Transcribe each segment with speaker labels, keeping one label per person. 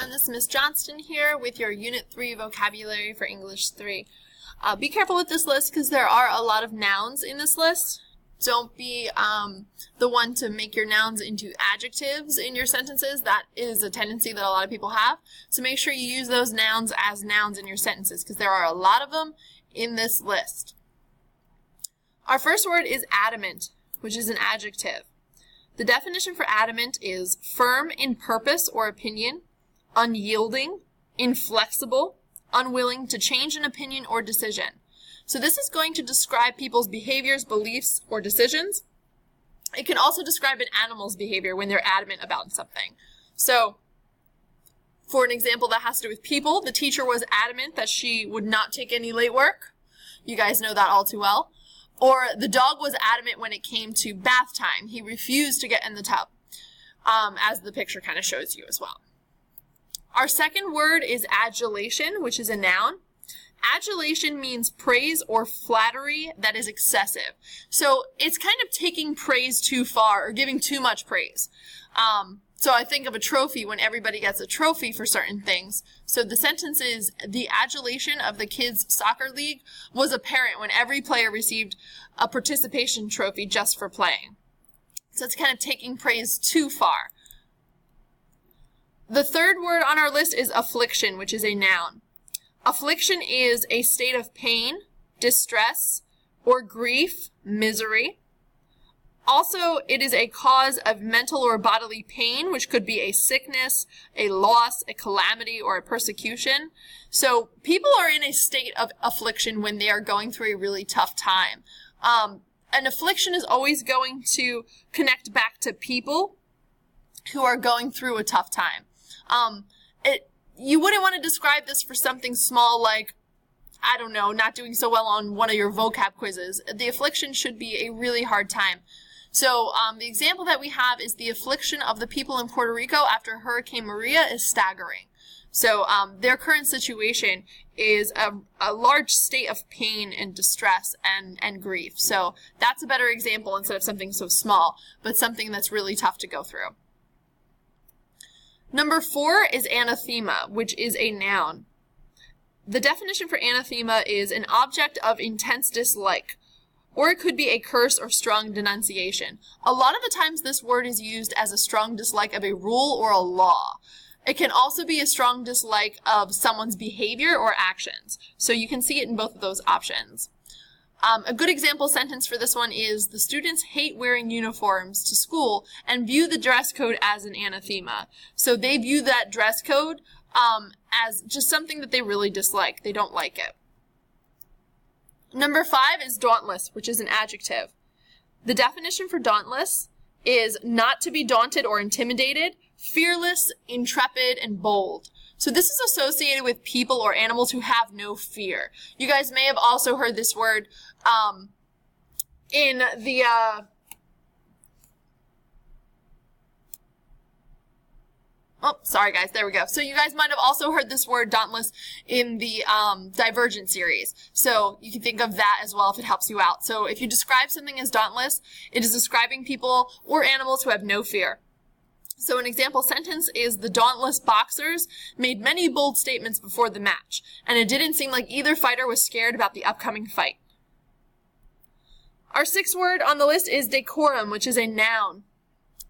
Speaker 1: everyone, this is Miss Johnston here with your Unit 3 Vocabulary for English 3. Be careful with this list because there are a lot of nouns in this list. Don't be the one to make your nouns into adjectives in your sentences. That is a tendency that a lot of people have. So make sure you use those nouns as nouns in your sentences because there are a lot of them in this list. Our first word is adamant, which is an adjective. The definition for adamant is firm in purpose or opinion, unyielding, inflexible, unwilling to change an opinion or decision. So this is going to describe people's behaviors, beliefs, or decisions. It can also describe an animal's behavior when they're adamant about something. So, for an example that has to do with people, the teacher was adamant that she would not take any late work. You guys know that all too well. Or the dog was adamant when it came to bath time. He refused to get in the tub, as the picture kind of shows you as well. Our second word is adulation, which is a noun. Adulation means praise or flattery that is excessive. So it's kind of taking praise too far or giving too much praise. So I think of a trophy when everybody gets a trophy for certain things. So the sentence is, the adulation of the kids' soccer league was apparent when every player received a participation trophy just for playing. So it's kind of taking praise too far. The third word on our list is affliction, which is a noun. Affliction is a state of pain, distress, or grief, misery. Also, it is a cause of mental or bodily pain, which could be a sickness, a loss, a calamity, or a persecution. So people are in a state of affliction when they are going through a really tough time. An affliction is always going to connect back to people who are going through a tough time. You wouldn't want to describe this for something small like, I don't know, not doing so well on one of your vocab quizzes. The affliction should be a really hard time. So the example that we have is the affliction of the people in Puerto Rico after Hurricane Maria is staggering. So their current situation is a large state of pain and distress and grief. So that's a better example instead of something so small, but something that's really tough to go through. Number 4 is anathema, which is a noun. The definition for anathema is an object of intense dislike, or it could be a curse or strong denunciation. A lot of the times this word is used as a strong dislike of a rule or a law. It can also be a strong dislike of someone's behavior or actions. So you can see it in both of those options. A good example sentence for this one is, the students hate wearing uniforms to school and view the dress code as an anathema. So they view that dress code as just something that they really dislike. They don't like it. Number 5 is dauntless, which is an adjective. The definition for dauntless is not to be daunted or intimidated, fearless, intrepid, and bold. So this is associated with people or animals who have no fear. You guys may have also heard this word in the sorry guys, there we go. So you guys might have also heard this word dauntless in the Divergent series. So you can think of that as well if it helps you out. So if you describe something as dauntless, it is describing people or animals who have no fear. So an example sentence is, the dauntless boxers made many bold statements before the match, and it didn't seem like either fighter was scared about the upcoming fight. Our 6th word on the list is decorum, which is a noun.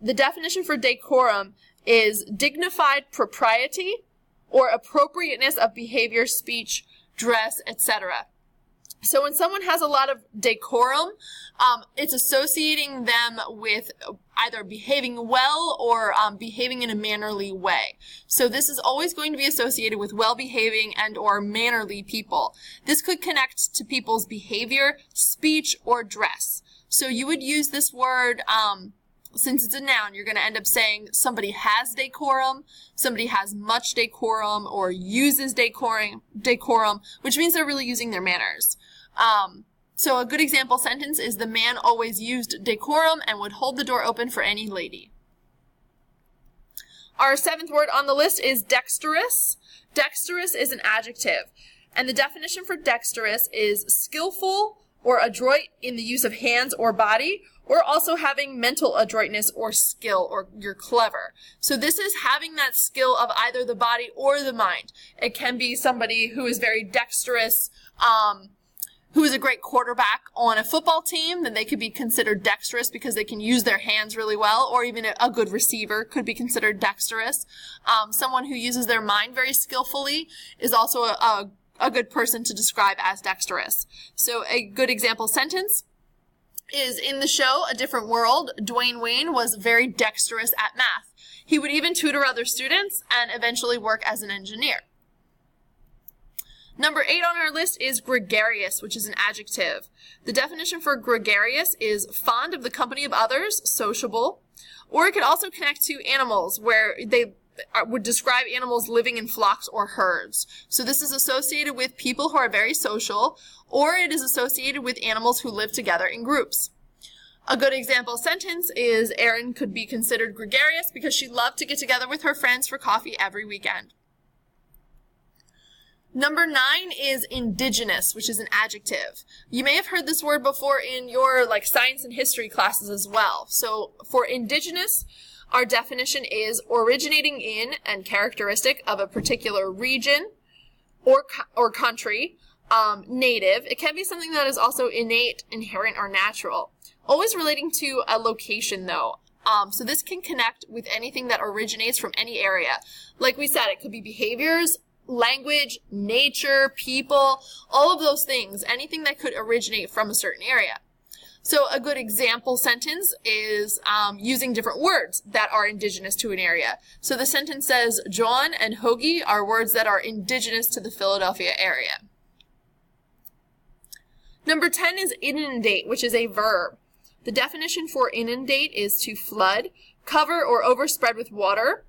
Speaker 1: The definition for decorum is dignified propriety or appropriateness of behavior, speech, dress, etc. So when someone has a lot of decorum, it's associating them with either behaving well or behaving in a mannerly way. So this is always going to be associated with well-behaving and or mannerly people. This could connect to people's behavior, speech, or dress. So you would use this word, since it's a noun, you're going to end up saying somebody has decorum, somebody has much decorum, or uses decorum, which means they're really using their manners. So a good example sentence is, the man always used decorum and would hold the door open for any lady. Our 7th word on the list is dexterous. Dexterous is an adjective, and the definition for dexterous is skillful or adroit in the use of hands or body, or also having mental adroitness or skill, or you're clever. So this is having that skill of either the body or the mind. It can be somebody who is very dexterous, who is a great quarterback on a football team, then they could be considered dexterous because they can use their hands really well, or even a good receiver could be considered dexterous. Someone who uses their mind very skillfully is also a good person to describe as dexterous. So a good example sentence is, in the show A Different World, Dwayne Wayne was very dexterous at math. He would even tutor other students and eventually work as an engineer. Number 8 on our list is gregarious, which is an adjective. The definition for gregarious is fond of the company of others, sociable, or it could also connect to animals, where they would describe animals living in flocks or herds. So this is associated with people who are very social, or it is associated with animals who live together in groups. A good example sentence is, Erin could be considered gregarious because she loved to get together with her friends for coffee every weekend. Number 9 is indigenous, which is an adjective. You may have heard this word before in your science and history classes as well. So for indigenous, our definition is originating in and characteristic of a particular region or country, native. It can be something that is also innate, inherent, or natural. Always relating to a location though. So this can connect with anything that originates from any area. Like we said, it could be behaviors, language, nature, people, all of those things, anything that could originate from a certain area. So a good example sentence is using different words that are indigenous to an area. So the sentence says, John and hoagie are words that are indigenous to the Philadelphia area. Number 10 is inundate, which is a verb. The definition for inundate is to flood, cover, or overspread with water.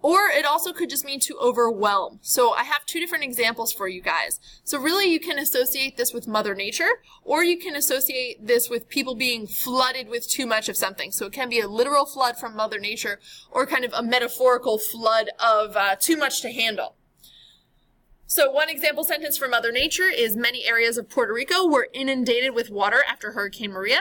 Speaker 1: Or it also could just mean to overwhelm. So I have 2 different examples for you guys. So really you can associate this with Mother Nature, or you can associate this with people being flooded with too much of something. So it can be a literal flood from Mother Nature, or kind of a metaphorical flood of too much to handle. So one example sentence for Mother Nature is, many areas of Puerto Rico were inundated with water after Hurricane Maria.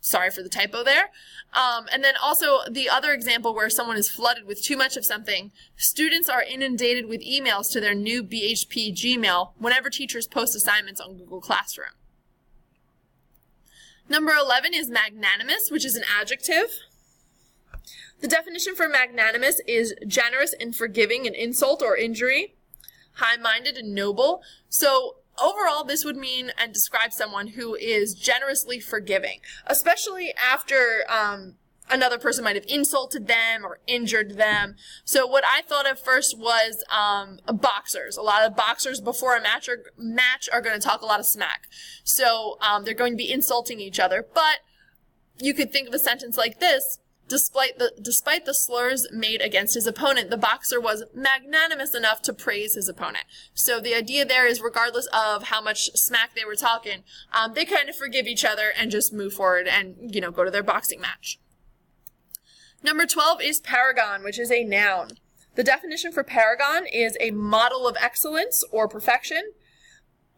Speaker 1: Sorry for the typo there. And then also the other example where someone is flooded with too much of something, students are inundated with emails to their new BHP Gmail whenever teachers post assignments on Google Classroom. Number 11 is magnanimous, which is an adjective. The definition for magnanimous is generous in forgiving an insult or injury, high-minded and noble. So overall, this would mean and describe someone who is generously forgiving, especially after another person might have insulted them or injured them. So what I thought of first was boxers. A lot of boxers before a match are going to talk a lot of smack. So they're going to be insulting each other. But you could think of a sentence like this: Despite the slurs made against his opponent, the boxer was magnanimous enough to praise his opponent. So the idea there is, regardless of how much smack they were talking, they kind of forgive each other and just move forward and, go to their boxing match. Number 12 is paragon, which is a noun. The definition for paragon is a model of excellence or perfection,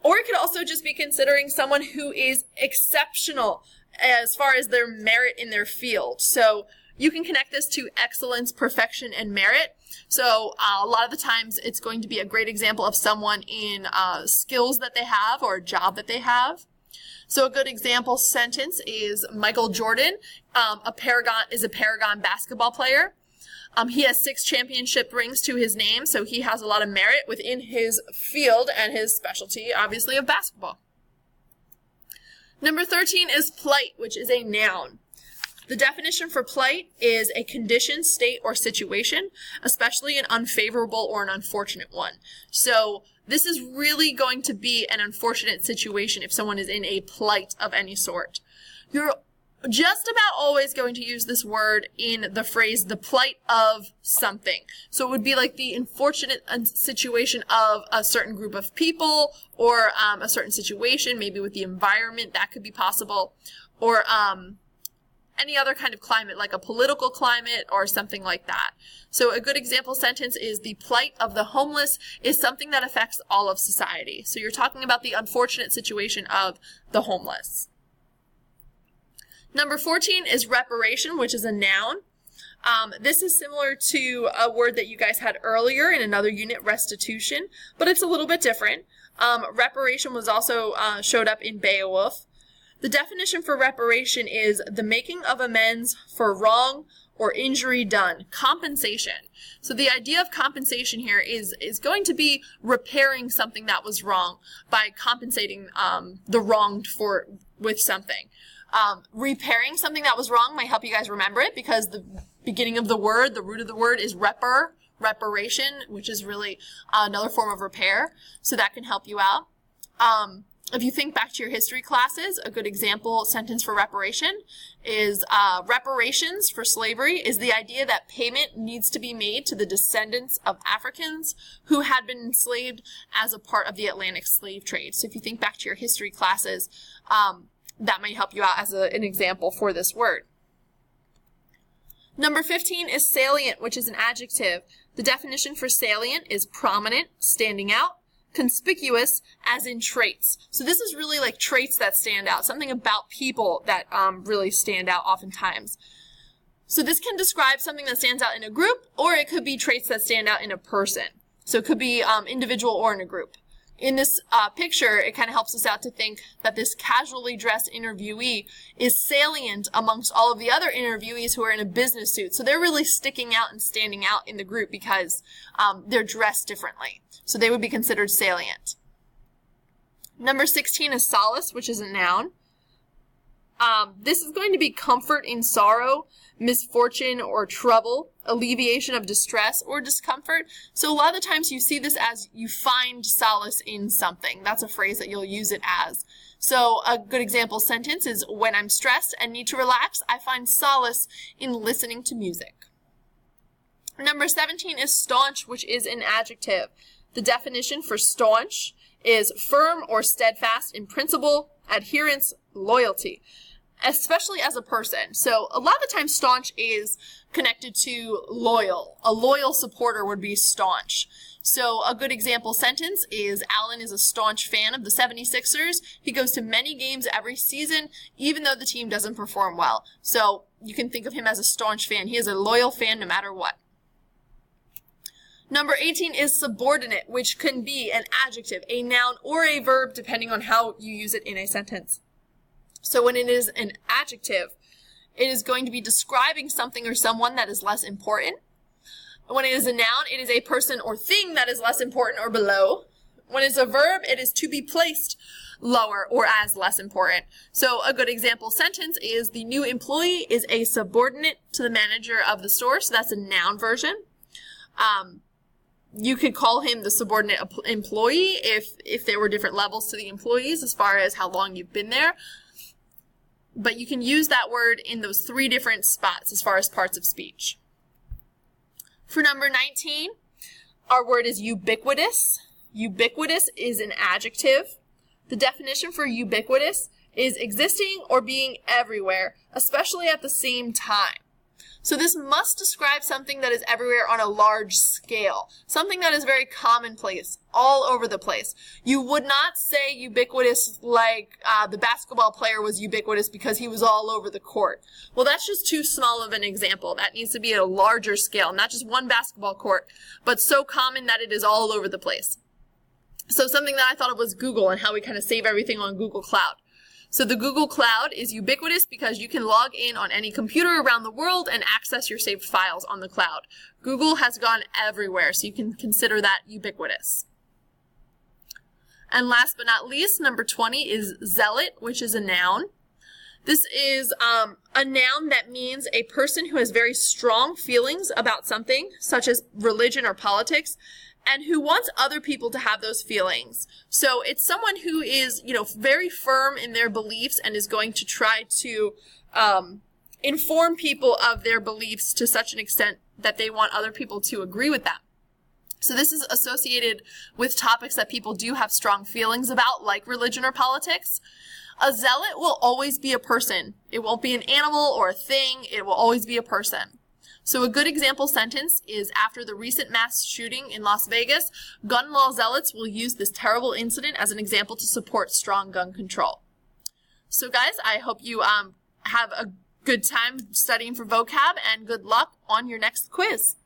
Speaker 1: or it could also just be considering someone who is exceptional as far as their merit in their field. So you can connect this to excellence, perfection, and merit. So a lot of the times it's going to be a great example of someone in skills that they have or a job that they have. So a good example sentence is, Michael Jordan is a paragon basketball player. He has 6 championship rings to his name, so he has a lot of merit within his field and his specialty, obviously, of basketball. Number 13 is plight, which is a noun. The definition for plight is a condition, state, or situation, especially an unfavorable or an unfortunate one. So this is really going to be an unfortunate situation if someone is in a plight of any sort. You're just about always going to use this word in the phrase, the plight of something. So it would be like the unfortunate situation of a certain group of people, or a certain situation, maybe with the environment, that could be possible, or any other kind of climate, like a political climate or something like that. So a good example sentence is the plight of the homeless is something that affects all of society. So you're talking about the unfortunate situation of the homeless. Number 14 is reparation, which is a noun. This is similar to a word that you guys had earlier in another unit, restitution, but it's a little bit different. Reparation was also showed up in Beowulf. The definition for reparation is the making of amends for wrong or injury done. Compensation. So the idea of compensation here is going to be repairing something that was wrong by compensating the wronged with something. Repairing something that was wrong might help you guys remember it, because the beginning of the word, the root of the word is reparation, which is really another form of repair. So that can help you out. If you think back to your history classes, a good example sentence for reparation is reparations for slavery is the idea that payment needs to be made to the descendants of Africans who had been enslaved as a part of the Atlantic slave trade. So if you think back to your history classes, that might help you out as an example for this word. Number 15 is salient, which is an adjective. The definition for salient is prominent, standing out, conspicuous, as in traits. So this is really like traits that stand out, something about people that really stand out oftentimes. So this can describe something that stands out in a group, or it could be traits that stand out in a person. So it could be individual or in a group. In this picture, it kind of helps us out to think that this casually dressed interviewee is salient amongst all of the other interviewees who are in a business suit. So they're really sticking out and standing out in the group because they're dressed differently. So they would be considered salient. Number 16 is solace, which is a noun. This is going to be comfort in sorrow, misfortune or trouble, alleviation of distress or discomfort. So a lot of the times you see this as you find solace in something. That's a phrase that you'll use it as. So a good example sentence is, when I'm stressed and need to relax, I find solace in listening to music. Number 17 is staunch, which is an adjective. The definition for staunch is firm or steadfast in principle, adherence, loyalty, especially as a person. So a lot of the time staunch is connected to loyal. A loyal supporter would be staunch. So a good example sentence is, Alan is a staunch fan of the 76ers. He goes to many games every season, even though the team doesn't perform well. So you can think of him as a staunch fan. He is a loyal fan no matter what. Number 18 is subordinate, which can be an adjective, a noun, or a verb, depending on how you use it in a sentence. So when it is an adjective, it is going to be describing something or someone that is less important. When it is a noun, it is a person or thing that is less important or below. When it's a verb, it is to be placed lower or as less important. So a good example sentence is, the new employee is a subordinate to the manager of the store. So that's a noun version. You could call him the subordinate employee if there were different levels to the employees as far as how long you've been there. But you can use that word in those three different spots as far as parts of speech. For number 19, our word is ubiquitous. Ubiquitous is an adjective. The definition for ubiquitous is existing or being everywhere, especially at the same time. So this must describe something that is everywhere on a large scale, something that is very commonplace, all over the place. You would not say ubiquitous like the basketball player was ubiquitous because he was all over the court. Well, that's just too small of an example. That needs to be at a larger scale, not just one basketball court, but so common that it is all over the place. So something that I thought of was Google and how we kind of save everything on Google Cloud. So the Google Cloud is ubiquitous because you can log in on any computer around the world and access your saved files on the cloud. Google has gone everywhere, so you can consider that ubiquitous. And last but not least, number 20 is zealot, which is a noun. This is a noun that means a person who has very strong feelings about something, such as religion or politics, and who wants other people to have those feelings. So it's someone who is, very firm in their beliefs and is going to try to inform people of their beliefs to such an extent that they want other people to agree with them. So this is associated with topics that people do have strong feelings about, like religion or politics. A zealot will always be a person. It won't be an animal or a thing. It will always be a person. So a good example sentence is, after the recent mass shooting in Las Vegas, gun law zealots will use this terrible incident as an example to support strong gun control. So guys, I hope you have a good time studying for vocab, and good luck on your next quiz.